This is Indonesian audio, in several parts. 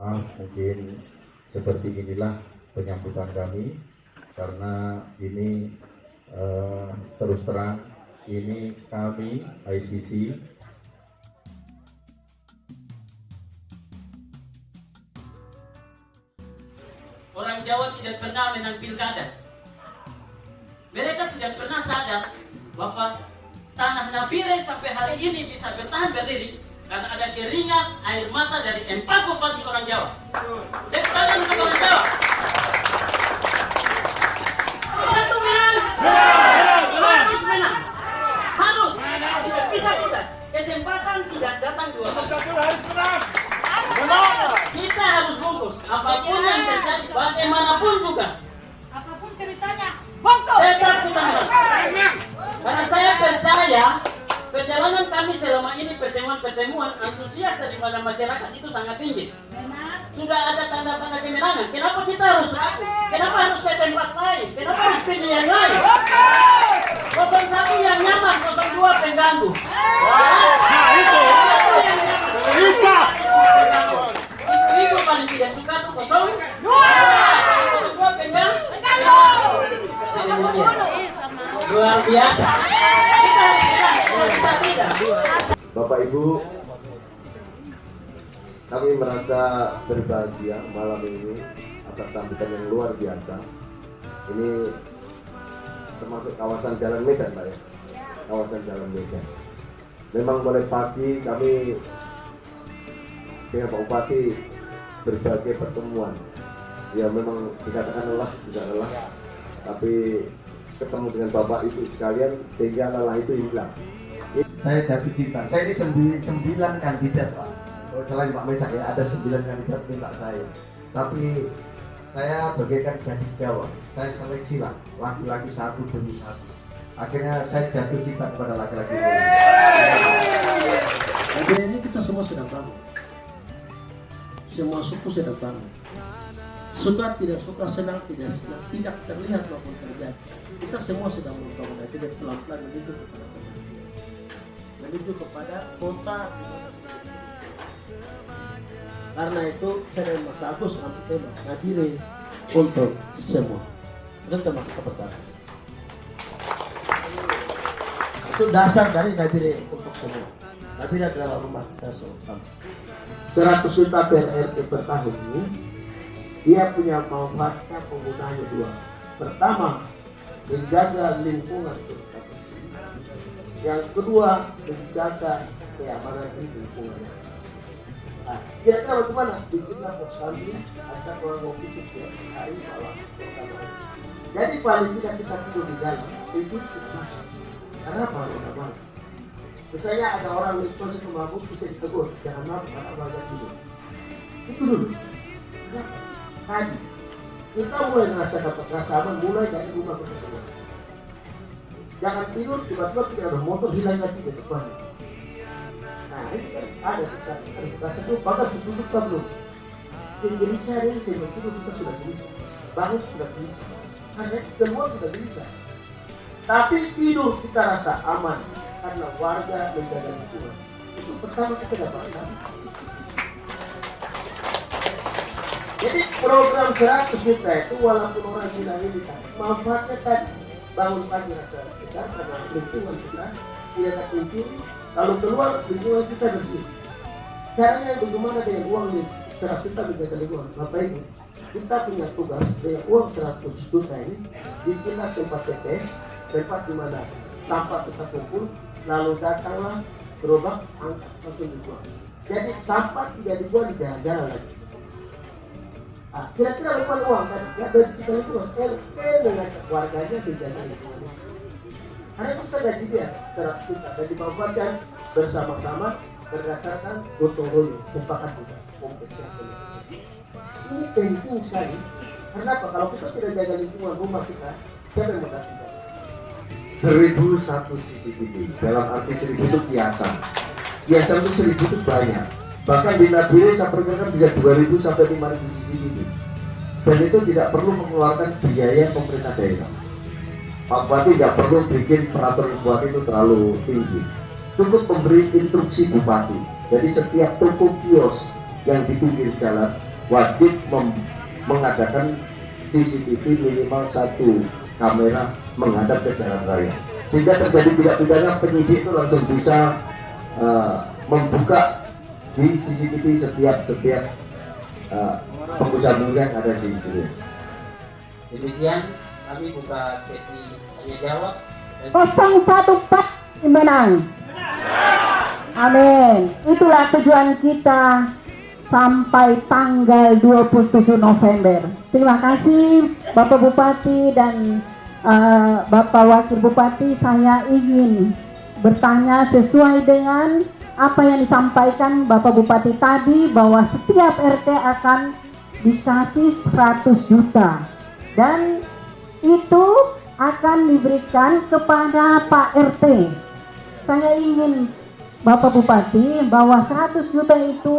maaf mungkin seperti inilah penyambutan kami karena ini terus terang ini kami ICC orang Jawa tidak pernah menang pilkada. Mereka tidak pernah sadar bahwa tanah Nabire sampai hari ini bisa bertahan berdiri karena ada keringat air mata dari 4 bupati orang Jawa. Dan kalian bukan orang Jawa. Satu menang. Harus menang. Harus. Tidak bisa kita. Kesempatan tidak datang 2 kali. Harus menang. Kita harus bungkus. Apapun yang terjadi, bagaimanapun juga. Apapun ceritanya, bongkar. Tetap kita menang. Karena saya percaya perjalanan kami selama ini pertemuan-pertemuan antusias daripada masyarakat itu sangat tinggi. Sudah ada tanda-tanda kemenangan. Kenapa kita harus ragu? Kenapa harus ke tempat lain? Kenapa harus pilih yang lain? 01 yang nyaman, 02 pengganggu. Itu paling tidak suka tuh 02 pengganggu. Luar biasa. Bapak Ibu, kami merasa berbahagia malam ini atas sambutan yang luar biasa. Ini termasuk kawasan Jalan Medan, Pak ya? Kawasan Jalan Medan. Memang mulai pagi kami dengan Pak Bupati berbagai pertemuan. Ya memang dikatakan lelah, tidak lelah. Tapi ketemu dengan Bapak Ibu sekalian sehingga lelah itu hilang. Saya jatuh cinta. Saya ini 9 kandidat, Pak. Selain Pak Mesak ya, ada 9 kandidat minta saya. Tapi saya bagaikan gadis Jawa. Saya seleksi lah, laki-laki satu demi satu. Akhirnya saya jatuh cinta kepada laki-laki. Akhirnya ini kita semua sedang bangun. Semua suku sedang bangun. Suka tidak suka, senang tidak senang, tidak terlihat maupun terjadi. Kita semua sedang membangun. Jadi pelan-pelan menuju kepada menuju kepada kota. Karena itu saya dan Mas Agus ambil tema Nabire untuk semua. Itu tema kita pertama. Itu dasar dari Nabire untuk semua. Nabire adalah rumah kita semua. 100 juta PRT per tahun ini dia punya manfaatnya penggunaannya 2. Pertama, menjaga lingkungan kita. Yang kedua, menjaga keamanan di lingkungan. Nah, kira-kira bagaimana? Bikinlah posyandu, ada orang mau pikir ya, hari malam. Jadi paling tidak kita tidur di dalam, itu kita. Karena apa? Malam. Misalnya ada orang berkondisi mabuk, bisa ditegur, jangan mabuk, karena warga tidur. Itu dulu. Kenapa? Tadi kita mulai merasakan rasa aman, mulai dari rumah kita semua. Jangan tidur, tiba-tiba tidak ada motor hilang lagi ke depan. Nah ini kan ada rasa itu, bahkan ditutup kan belum. Gelisah ini, tidur kita sudah gelisah, bangun sudah gelisah, hanya keluar sudah gelisah. Tapi tidur kita rasa aman karena warga menjaga lingkungan. Itu pertama kita dapatkan. Jadi program 100 juta itu walaupun orang bilang ini kan manfaatnya tadi bangun pagi rasa kita karena lingkungan kita tidak terkuncuri, kalau keluar lingkungan kita bersih. Caranya bagaimana dengan uang ini 100 juta menjaga lingkungan? Bapak Ibu, kita punya tugas dengan uang 100 juta ini bikinlah tempat TPS, tempat di mana sampah kita kumpul, lalu datanglah gerobak angkat langsung dibuang. Jadi sampah tidak dibuang di jalan-jalan lagi. Ah, kira-kira berapa uang kan? Ya dari kita lingkungan, LP dengan keluarganya dijaga lingkungan. Karena itu kita gaji dia 100 juta gaji kabupaten bersama-sama berdasarkan gotong royong sepakat juga kompensasi. Ini penting sekali. Karena apa? Kalau kita tidak jaga lingkungan rumah kita, siapa yang mau 1001 CCTV. Dalam arti 1000 itu biasa. Biasa itu 1000 itu banyak. Bahkan di Nabire saya perkirakan bisa 2000 sampai 5000 CCTV. Dan itu tidak perlu mengeluarkan biaya pemerintah daerah. Pak Bupati tidak perlu bikin peraturan bupati itu terlalu tinggi. Cukup memberi instruksi bupati. Jadi setiap toko kios yang di pinggir jalan wajib mengadakan CCTV minimal 1 kamera menghadap ke jalan raya, sehingga terjadi tindak pidana, penyidik itu langsung bisa membuka di CCTV setiap pengusaha-pengusaha yang ada di sini. Demikian kami buka sesi tanya jawab. 014 menang. Amin. Itulah tujuan kita sampai tanggal 27 November. Terima kasih Bapak Bupati dan Bapak Wakil Bupati. Saya ingin bertanya sesuai dengan apa yang disampaikan Bapak Bupati tadi, bahwa setiap RT akan dikasih 100 juta dan itu akan diberikan kepada Pak RT. Saya ingin Bapak Bupati bahwa 100 juta itu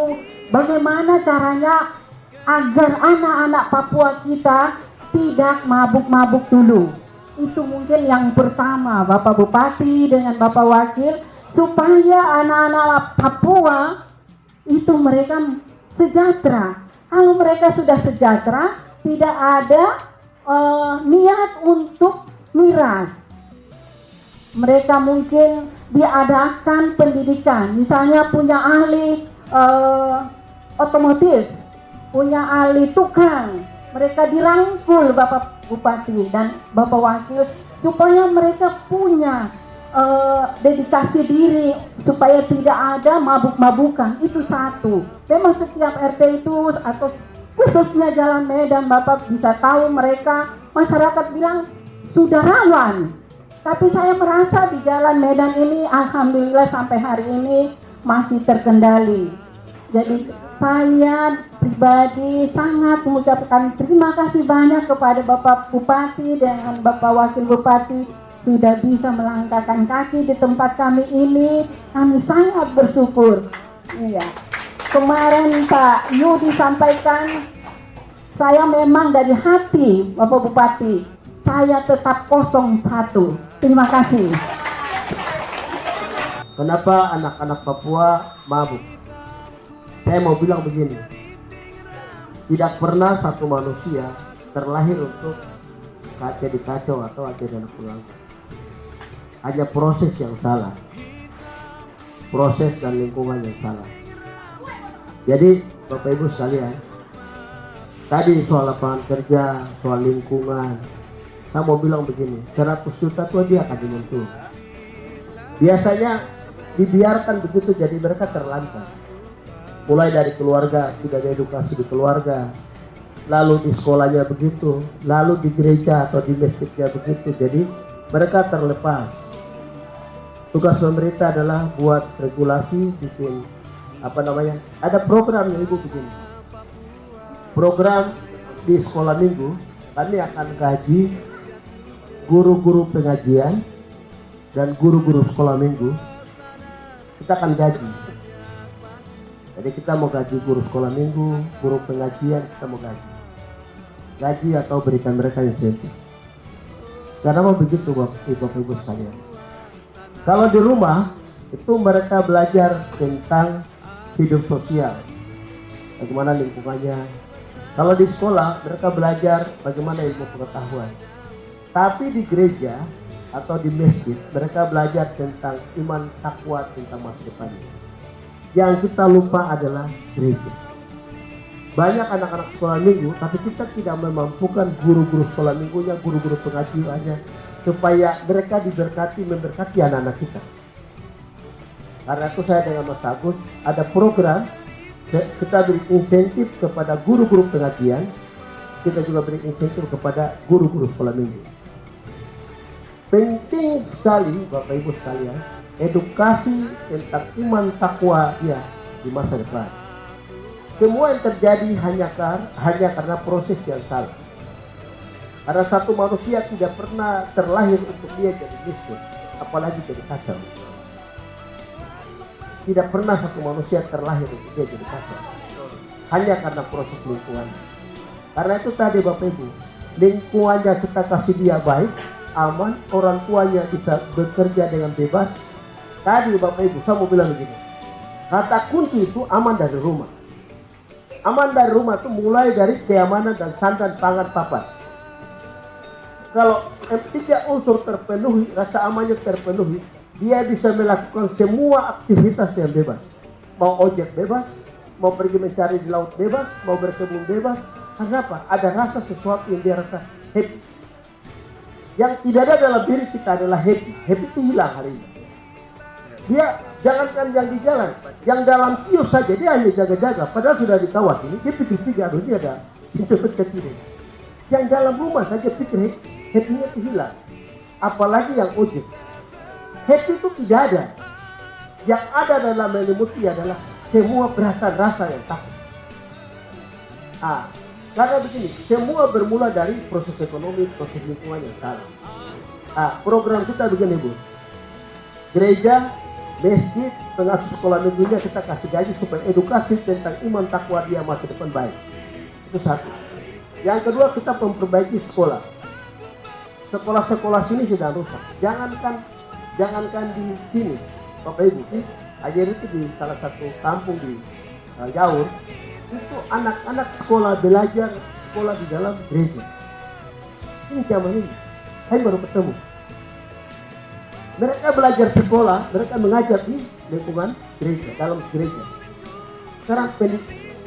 bagaimana caranya agar anak-anak Papua kita tidak mabuk-mabuk dulu. Itu mungkin yang pertama Bapak Bupati dengan Bapak Wakil, supaya anak-anak Papua itu mereka sejahtera. Kalau mereka sudah sejahtera, tidak ada niat untuk miras. Mereka mungkin diadakan pendidikan, misalnya punya ahli otomotif, punya ahli tukang, mereka dirangkul Bapak Bupati dan Bapak Wakil supaya mereka punya dedikasi diri supaya tidak ada mabuk-mabukan. Itu satu. Memang setiap RT itu atau khususnya Jalan Medan, Bapak bisa tahu mereka, masyarakat bilang sudah rawan. Tapi saya merasa di Jalan Medan ini alhamdulillah sampai hari ini masih terkendali. Jadi saya pribadi sangat mengucapkan terima kasih banyak kepada Bapak Bupati dan Bapak Wakil Bupati sudah bisa melangkahkan kaki di tempat kami ini. Kami sangat bersyukur. Iya. Kemarin Pak Yudi sampaikan, saya memang dari hati Bapak Bupati, saya tetap 01. Terima kasih. Kenapa anak-anak Papua mabuk? Saya mau bilang begini, tidak pernah satu manusia terlahir untuk jadi kacau atau jadi anak pulang. Hanya proses yang salah, proses dan lingkungan yang salah. Jadi Bapak Ibu sekalian, tadi soal lapangan kerja, soal lingkungan, saya mau bilang begini, 100 juta itu dia akan dimuncul. Biasanya dibiarkan begitu, jadi mereka terlantar. Mulai dari keluarga, tidak ada edukasi di keluarga, lalu di sekolahnya begitu, lalu di gereja atau di masjidnya begitu, jadi mereka terlepas. Tugas pemerintah adalah buat regulasi, bikin ada program yang Ibu bikin. Program di sekolah minggu, kami akan gaji guru-guru pengajian dan guru-guru sekolah minggu. Kita akan gaji. Jadi kita mau gaji guru sekolah minggu, guru pengajian, kita mau gaji. Gaji atau berikan mereka insentif. Kenapa begitu Bapak Ibu sekalian? Kalau di rumah itu mereka belajar tentang hidup sosial, bagaimana lingkungannya. Kalau di sekolah mereka belajar bagaimana ilmu pengetahuan. Tapi di gereja atau di masjid mereka belajar tentang iman, takwa, tentang masa depannya. Yang kita lupa adalah gereja. Banyak anak-anak sekolah minggu, tapi kita tidak memampukan guru-guru sekolah minggunya, guru-guru pengajiannya, supaya mereka memberkati anak-anak kita. Karena itu saya dengan Mas Agus ada program, kita beri insentif kepada guru-guru pengajian, kita juga beri insentif kepada guru-guru sekolah minggu. Penting sekali Bapak Ibu sekalian, edukasi tentang iman takwa ya di masa depan. Semua yang terjadi hanya karena proses yang salah. Karena satu manusia tidak pernah terlahir untuk dia jadi miskin, apalagi jadi kacau. Tidak pernah satu manusia terlahir untuk dia jadi kacau. Hanya karena proses lingkungan. Karena itu tadi Bapak Ibu, lingkungannya kita kasih dia baik, aman, orang tuanya bisa bekerja dengan bebas. Tadi Bapak Ibu, saya mau bilang begini, kata kunci itu aman dari rumah. Aman dari rumah itu mulai dari keamanan dan sandan pangan papan. Kalau tiga unsur terpenuhi, rasa amannya terpenuhi, dia bisa melakukan semua aktivitas yang bebas. Mau ojek bebas, mau pergi mencari di laut bebas, mau berkebun bebas. Karena apa? Ada rasa sesuatu yang dia rasa happy. Yang tidak ada dalam diri kita adalah happy. Happy itu hilang hari ini. Dia jangankan yang di jalan, yang dalam kios saja dia hanya jaga-jaga. Padahal sudah dikawat ini, dia pikir-pikir, aduh ini ada pintu kecil. Yang dalam rumah saja pikir happy-nya itu hilang. Apalagi yang ojek. Happy itu tidak ada. Yang ada dalam melimuti adalah semua perasaan-rasa yang takut. Karena begini, semua bermula dari proses ekonomi, proses lingkungan yang salah. Program kita begini, Bu. Gereja, masjid, pengasuh sekolah negerinya kita kasih gaji supaya edukasi tentang iman, takwa, dia masa depan baik. Itu satu. Yang kedua, kita memperbaiki sekolah. Sekolah-sekolah sini sudah rusak. Jangankan di sini, Bapak Ibu, ajar itu di salah satu kampung di Jaur, itu anak-anak sekolah belajar sekolah di dalam gereja. Ini zaman ini, saya baru ketemu. Mereka belajar sekolah, mereka mengajar di lingkungan gereja, dalam gereja. Sekarang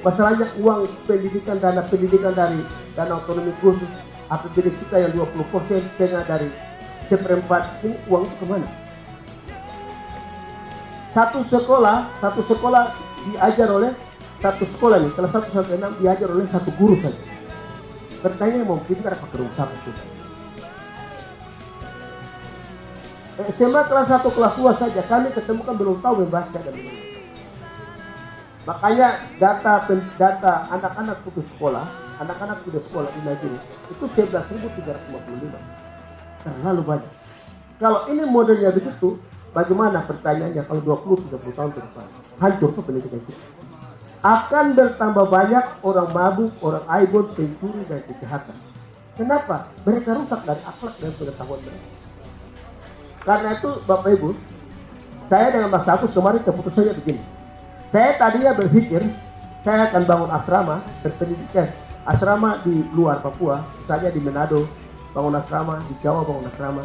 masalahnya uang pendidikan, dana pendidikan dari dana otonomi khusus, APBD kita yang 20% setengah dari 1/4, ini uang itu kemana? Satu sekolah diajar oleh satu sekolah nih, kelas 1 sampai 6 diajar oleh satu guru saja. Bertanya mau kita pakai rumah sakit itu. SMA kelas 1, kelas 2 saja kami ketemukan belum tahu membaca dan menulis. Makanya data anak-anak putus sekolah di Nigeria itu 11.355. Terlalu banyak. Kalau ini modelnya begitu, bagaimana pertanyaannya kalau 20-30 tahun ke depan? Hancur tuh pendidikan kita. Akan bertambah banyak orang mabuk, orang aibon, pencuri dan kejahatan. Kenapa? Mereka rusak dari akhlak dan pengetahuan mereka. Karena itu Bapak Ibu, saya dengan Mas Agus kemarin keputusannya begini. Saya tadinya berpikir saya akan bangun asrama berpendidikan, asrama di luar Papua, misalnya di Manado, bangun asrama, di Jawa bangun asrama.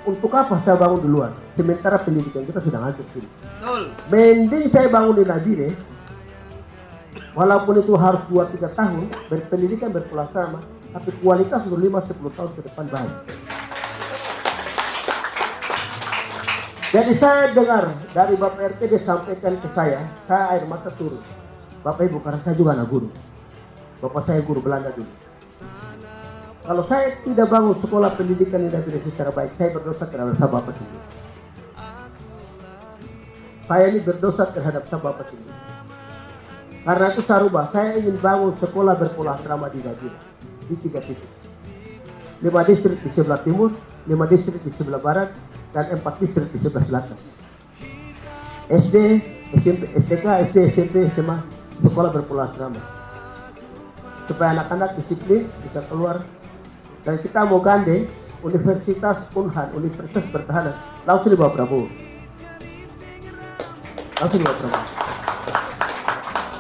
Untuk apa saya bangun di luar? Sementara pendidikan kita sedang hancur sini. Mending saya bangun di Nabire, walaupun itu harus 2-3 tahun berpendidikan berpulasarma, tapi kualitas untuk 5-10 tahun ke depan baik. Jadi saya dengar dari Bapak RT dia sampaikan ke saya air mata turun. Bapak Ibu, karena saya juga anak guru. Bapak saya guru Belanda dulu. Kalau saya tidak bangun sekolah pendidikan yang tidak secara baik, saya berdosa terhadap Bapak sendiri. Saya ini berdosa terhadap Bapak sendiri. Karena itu saya rubah, saya ingin bangun sekolah berpola asrama di Nigeria di 3 titik. 5 distrik di sebelah timur, 5 distrik di sebelah barat, dan 4 distrik di sebelah selatan. SD, SMP, STK, SD, SMP, SMA, sekolah berpola asrama. Supaya anak-anak disiplin, bisa keluar. Dan kita mau gandeng Universitas Unhan, Universitas Pertahanan, langsung di bawah Prabowo. Langsung di bawah Prabowo.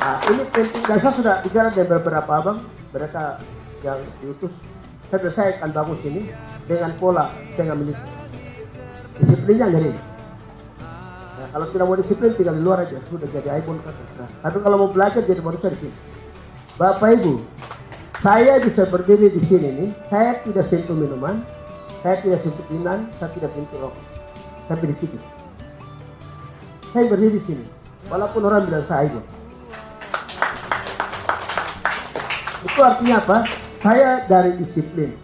Nah, ini penting. Dan saya sudah bicara dengan beberapa abang, mereka yang diutus. Saya akan bangun sini dengan pola setengah militer. Disiplinnya ngeri. Nah, kalau tidak mau disiplin tinggal di luar aja, sudah jadi iPhone kan. Tapi kalau mau belajar jadi manusia di sini. Bapak Ibu, saya bisa berdiri di sini nih, saya tidak sentuh minuman, saya tidak sentuh pinan, saya tidak sentuh rokok, tapi di sini. Saya berdiri di sini, walaupun orang bilang saya iPhone. Itu artinya apa? Saya dari disiplin.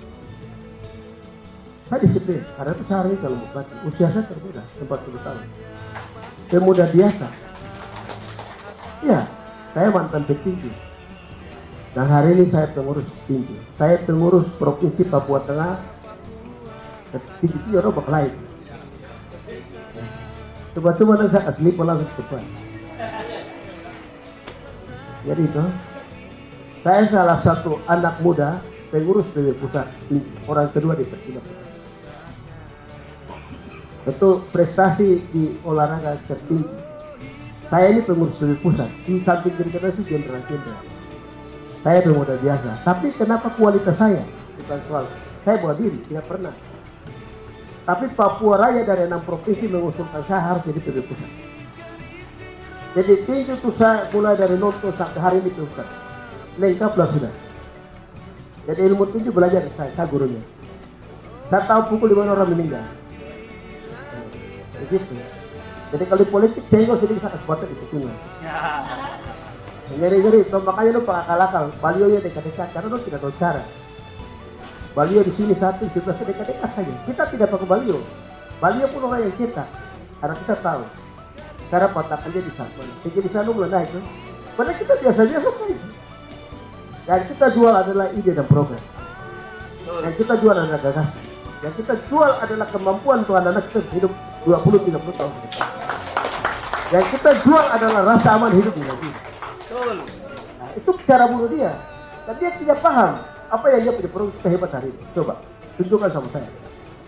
Saya disiplin, karena itu saya kalau mau baca. Usia saya termuda, 40 tahun. Pemuda biasa. Ya, saya mantan petinggi. Dan hari ini saya pengurus tinggi. Saya pengurus Provinsi Papua Tengah. Tinggi itu orang bakal lain. Coba-coba nanti saya asli pola depan. Jadi itu, saya salah satu anak muda pengurus PW Pusat, orang kedua di Persida Pusat. Itu prestasi di olahraga tertinggi. Saya ini pengurus PW Pusat, di samping dari itu jenderal-jenderal. Saya pemuda biasa. Tapi kenapa kualitas saya? Bukan soal saya buat diri, tidak pernah. Tapi Papua Raya dari 6 provinsi mengusulkan saya harus jadi PB Pusat. Jadi tinju itu saya mulai dari nonton sampai hari ini Ustaz. Lengkaplah sudah. Jadi ilmu tinju belajar dari saya gurunya. Saya tahu pukul di mana orang meninggal. Begitu. Jadi kalau di politik saya nggak sedikit sangat kuat di situ. Ngeri-ngeri, makanya lu pakai akal-akal. Balionya dekat-dekat karena lu tidak tahu cara. Balio di sini satu, di sebelah dekat-dekat saja. Kita tidak pakai balio. Balio pun orang yang cetak. Karena kita tahu cara patakannya di sana. Jadi di sana mulai naik. Padahal kita biasa-biasa saja. Yang kita jual adalah ide dan program. Yang kita jual adalah gagasan. Yang kita jual adalah kemampuan untuk anak-anak kita hidup 20-30 tahun. Yang kita jual adalah rasa aman hidup di negeri. Nah, itu cara bunuh dia. Dan dia tidak paham apa yang dia punya program hebat hari ini. Coba tunjukkan sama saya.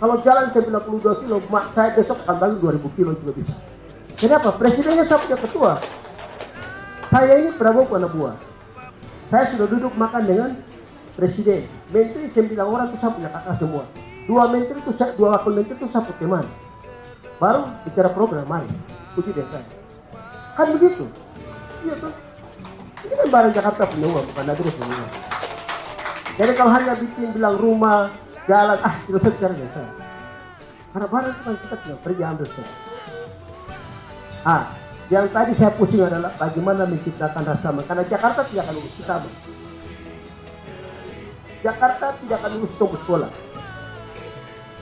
Kalau jalan 92 kilo, mak saya besok akan bagi 2000 kilo juga bisa. Kenapa? Presidennya saya punya ketua. Saya ini Prabowo anak buah. Saya sudah duduk makan dengan presiden. Menteri 9 orang itu saya punya kakak semua. 2 menteri itu saya, 2 wakil menteri itu saya punya teman. Baru bicara program, mari uji dengan saya. Kan begitu. Iya tuh. Ini kan barang Jakarta punya uang, bukan negeri punya uang. Jadi kalau hanya bikin bilang rumah, jalan, tidak usah bicara dengan saya. Karena barang itu kan kita tidak pergi ambil saya. Yang tadi saya pusing adalah bagaimana menciptakan rasa aman. Karena Jakarta tidak akan lulus kita. Jakarta tidak akan lulus tunggu sekolah.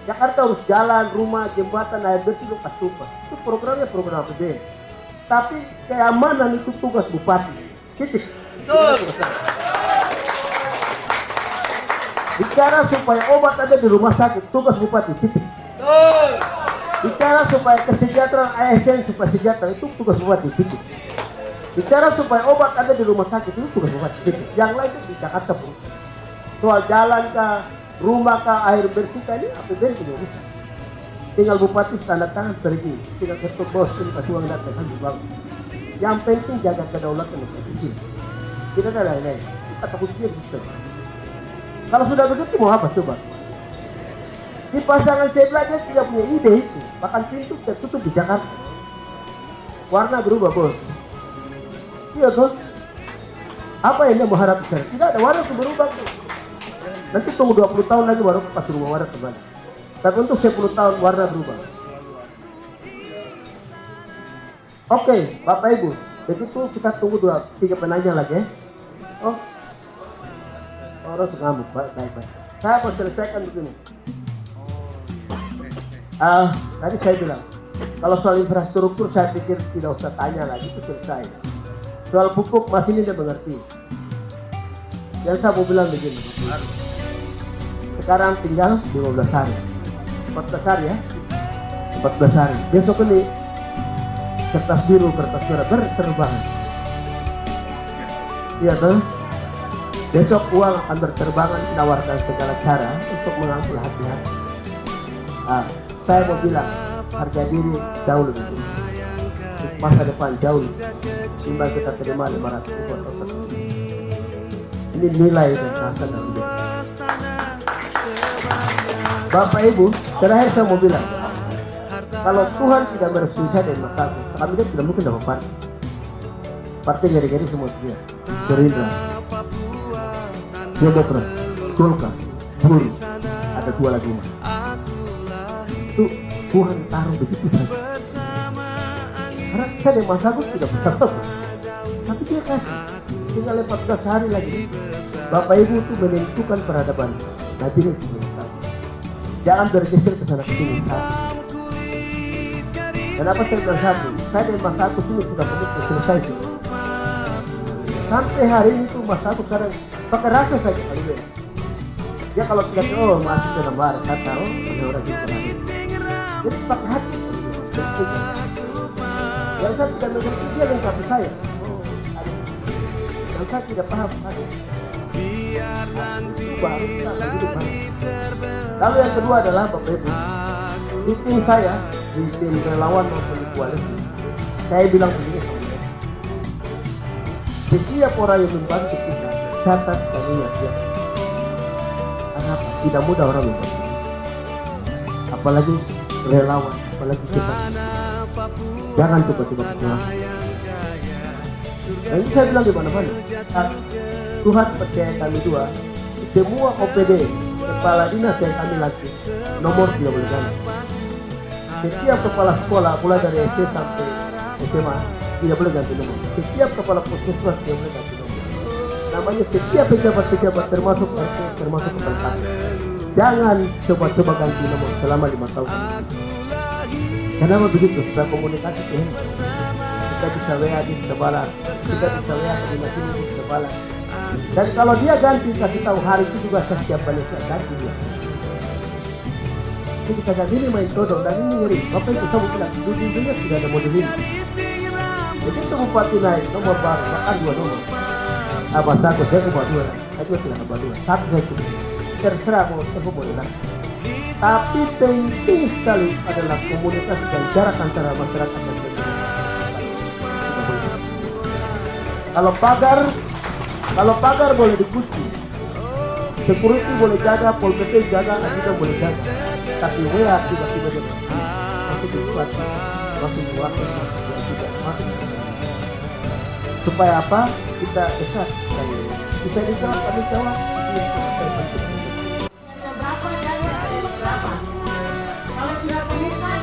Jakarta harus jalan, rumah, jembatan, air bersih, lukas tumpah. Itu programnya program APBN. Tapi keamanan itu tugas bupati. Titik. Bicara supaya obat ada di rumah sakit, tugas bupati. Titik. Bicara supaya kesejahteraan ASN supaya sejahtera, itu tugas bupati. Titik. Bicara supaya obat ada di rumah sakit, itu tugas bupati. Titik. Yang lain itu di Jakarta pun. Soal jalan kah, rumah kah, air bersih kah, ini APBN punya urusan. Tinggal bupati tanda tangan pergi, tinggal ketua bos ini kasih uang datang kan dibangun. Yang penting jaga kedaulatan provinsi. Tidak ada lain-lain. Kita takut dia bisa. Kalau sudah begitu mau apa coba? Di pasangan sebelah dia tidak punya ide itu. Bahkan pintu tertutup di Jakarta. Warna berubah bos. Iya tuh. Apa yang dia mengharap besar? Tidak ada warna yang berubah tuh. Nanti tunggu 20 tahun lagi baru pas rumah warna kembali. Tapi untuk 10 tahun warna berubah. Oke, Bapak Ibu. Begitu kita tunggu 3 penanya lagi ya. Oh, orang ngamuk, baik. Saya mau selesaikan begini. Tadi saya bilang, kalau soal infrastruktur saya pikir tidak usah tanya lagi, itu selesai. Soal pupuk masih ini dia mengerti. Yang saya mau bilang begini. Sekarang tinggal 15 hari. 14 hari ya. 14 hari. Besok ini kertas biru, kertas merah berterbangan. Iya tuh. Besok uang akan berterbangan, menawarkan segala cara untuk mengambil hati-hati. Saya mau bilang harga diri jauh lebih tinggi. Masa depan jauh timbang kita terima 500 ribu atau 100 ribu. Ini nilai dan rasa dalam hidup. Bapak Ibu, terakhir saya mau bilang, kalau Tuhan tidak merestui saya dari masalah, kami tidak mungkin dapat partai. Partai gari-gari semua dia. Gerindra, Demokrat, Golkar, Buruh, ada 2 lagi mas. Itu Tuhan taruh begitu saja. Karena saya dari masa aku tidak bisa tahu, tapi dia kasih. Tinggal 14 hari lagi. Bapak Ibu itu menentukan peradaban. Nanti ini tahu. Jangan bergeser ke sana ke sini. Kenapa saya bilang satu? Saya dari masa aku sini sudah benar selesai. Sampai hari ini tuh masa aku sekarang pakai rasa saja kali ini. Ya kalau tidak masih dalam barat, saya tahu ada orang di sana. Jadi pakai hati. Yang saya tidak mengerti dia lengkapi saya. Yang saya tidak paham. Baru kita hidup baru. Lalu yang kedua adalah Bapak Ibu, di tim saya, di tim relawan maupun di koalisi, saya bilang begini sama mereka. Setiap orang yang membantu kita, catat dan ingat ya. Karena apa? Tidak mudah orang membuat. Apalagi relawan, apalagi kita. Jangan coba-coba pulang. Nah, ini saya bilang di mana-mana. Tuhan percaya kami dua. Semua OPD kepala dinas yang kami latih nomor tidak boleh ganti. Setiap kepala sekolah mulai dari SD sampai SMA tidak boleh ganti nomor. Setiap kepala puskesmas tidak boleh ganti nomor. Namanya setiap pejabat-pejabat termasuk RT, termasuk kepala KPU. Jangan coba-coba ganti nomor selama 5 tahun. Kenapa begitu? Setelah komunikasi kita bisa WA di sebelah, kita bisa WA di sini di sebelah. Dan kalau dia ganti kasih tahu hari itu juga saya siap balik ganti dia. Jadi kita gini main todong dan ini ngeri. Bapak itu saya bilang dunia sudah ada model ini. Begitu bupati naik nomor baru, bahkan 2 nomor. Apa satu saya ke dua, saya tidak ke dua. Satu saya cukup. Terserah mau saya boleh lah. Tapi penting sekali adalah komunikasi dan jarak antara masyarakat dan pemerintah. Kalau pagar boleh dikunci, security boleh jaga, pol pp jaga, kita boleh jaga. Tapi WA tiba-tiba dia masih dibuat, supaya apa? Kita dekat sekali. Kita dijawab, kami jawab. Kalau sudah komitmen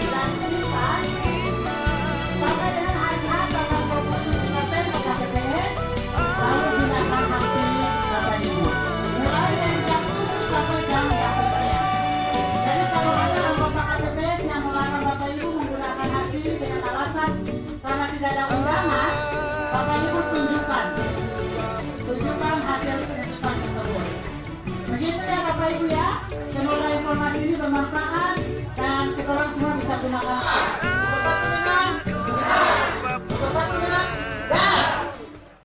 dan simpan sampai dengan hari H tanggal 27 November KPPS, lalu gunakan hak pilih Bapak Ibu. Mulai dari jam 7 sampai jam 12. Jadi kalau ada anggota KPPS yang melarang Bapak Ibu menggunakan hak pilih dengan alasan karena tidak ada undangan, Bapak Ibu tunjukkan hasil tuntutan tersebut. Begitu ya Bapak Ibu ya. Semoga informasi ini bermanfaat.